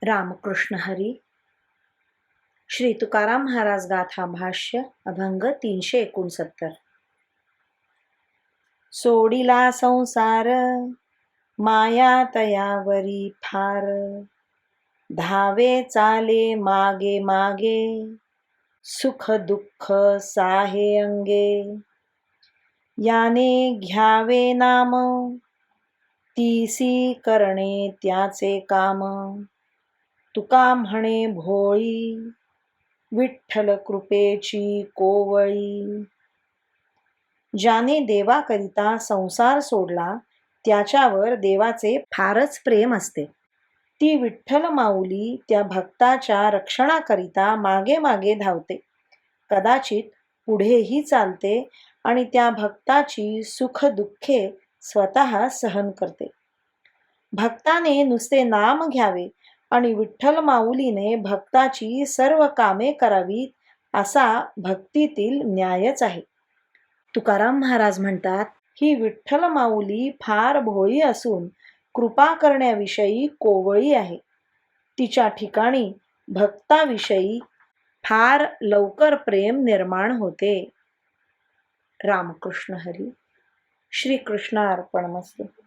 रामकृष्ण हरी. श्री तुकाराम महाराज गाथा भाष्य अभंग 369. सोडिला संसार माया तयावरी फार, धावे चाले मागे मागे, सुख दुःख साहे अंगे. याने घ्यावे नाम, तीसी करणे त्याचे काम. तुका म्हणे भोळी, विठ्ठल कृपेची कोवळी. ज्याने देवाकरिता संसार सोडला त्याच्यावर देवाचे फारच प्रेम असते. ती विठ्ठल माऊली त्या भक्ताच्या रक्षणाकरिता मागे मागे धावते, कदाचित पुढेही चालते आणि त्या भक्ताची सुख दुःखे स्वतः सहन करते. भक्ताने नुसते नाम घ्यावे आणि विठ्ठल माऊलीने भक्ताची सर्व कामे करावीत, असा भक्तीतील न्यायच आहे. तुकाराम महाराज म्हणतात, ही विठ्ठल माऊली फार भोळी असून कृपा करण्याविषयी कोवळी आहे. तिच्या ठिकाणी भक्ताविषयी फार लवकर प्रेम निर्माण होते. रामकृष्ण हरी. श्री कृष्णार्पणमस्तु.